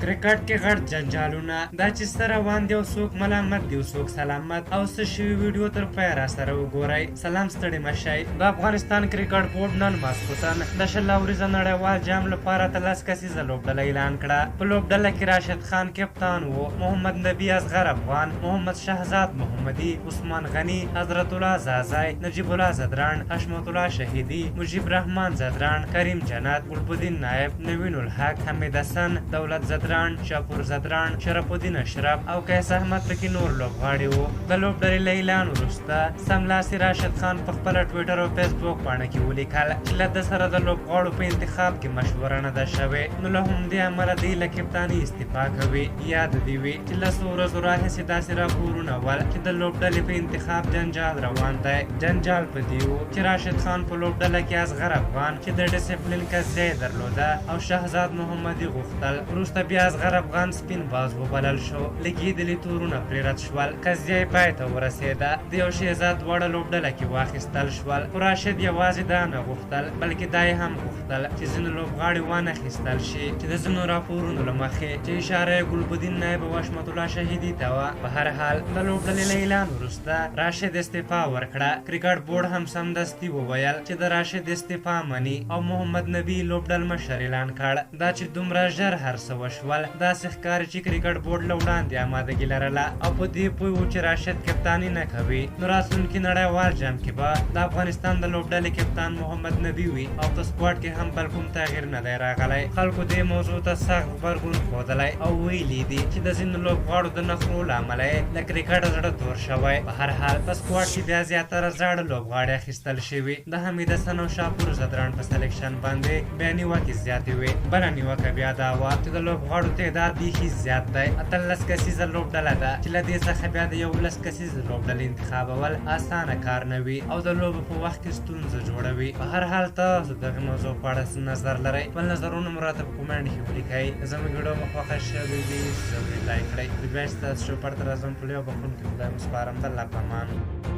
کرکټ کې غټ جنجالونه دا چې سره روان دی او څوک ملامت دی او څوک سلامت او څه شوي ویډیو تر پایه را سره وګورئ. سلام ستړي مه شئ. د افغانستان کرکټ بورډ نن ماسخوتن د 20 ورځې نړیوال جام لپاره 13 کسیزه لوبډله اعلان کړه. په لوبډله کې راشد خان کپتان و، محمد نبی اصغر افغان، محمد شهزاد محمدي، عثمان غني، حضرت الله زازای، نجیب الله زدران، حشمت الله شهیدی، مجیب رحمان زدران، کریم جنت، ګلبدین نایب، نوین الحق، حمید حسن، دولت زدران، شاپور زدران، شرف الدین اشرف او قیس احمد پکې نور لوبغاړي وو. د لوبډلې له اعلان وروسته سملاسي راشد خان په خپله ټویټر او فیسبوک پاڼه کې ولیکل چې له ده سره د لوبغاړو په انتخاب کې مشوره نه ده شوې، نو له همدې امله دوی له کپتاني استعفا کوي. یاد دې وي چې له څو ورځو راهیسې داسې راپورونه ول چې د لوبډلې په انتخاب جنجال روان دی. جنجال په دې و چې راشد خان په لوبډله کې اصغر افغان چې د ډسپلین قضیه یې درلوده او شهزاد محمدي غوښتل. وروسته بیا اصغر افغان سپین باز وبلل شو. لګېدلي تورونه پرې رد شول. قضیه یې پای ته ورسېده. د یو شهزاد دواړه لوبډله کې واخیستل شول. خو راشد یوازې دا نه غوښتل بلکې دا یې هم غوښتل چې ځینې لوبغاړي وانخیستل شي چې د ځینو راپورونو له مخې چې اشاره یې ګلبدین نایب او حشمت الله شهیدي ته وه. په هر حال د لوبډلې له اعلان وروسته راشد استعفا ورکړه. کرکټ بورډ هم سمدستي وویل چې د راشد استعفا مني او محمد نبی لوبډل مشر اعلان کړ. دا چې دومره ژر هر څه وشول داسې ښکاري چې کرکټ بورډ له وړاندې امادګي لرله او په دې پوه و چې راشد کپتاني نه کوي. نو راتلونکي نړیوال جام کې به د افغانستان د لوبډلې کپتان محمد نبی وي او په سکواډ کې هم بل کوم تغییر نه دی راغلی. خلکو دې موضوع ته سخت غبرګون ښودلی او ویلي دي چې د ځینو لوبغاړو د نخرو له امله یې له کرکټه زړه تور شوی. په هر حال په سکواډ کې بیا زیاتره زاړه لوبغاړي اخیستل شوي. د حمید حسن او شاپور زدران په سلیکشن باندې بیا نیوکې زیاتې وې. بله نیوکه بیا دا وه چې د لوبغاړو تعداد بیخي زیات دی. 18 کسیزه لوبډله ده چې له دې څخه بیا د 11 کسیزه لوبډلې انتخابول اسانه کار نه وي او د لوبو په وخت کې ستونزه جوړوي. په هر حال تاسو دغه موضوع په اړه څه نظر لرئ؟ خپل نظرونه مو راته په کومنټ کې ولیکئ. زموږ ویډیو مو خوښه شوې وي ضروري لایک کړئ. بیا چې تاسو شو پرته راځم په لویو بخښونکي خدای مو سپارم. د الله په امان.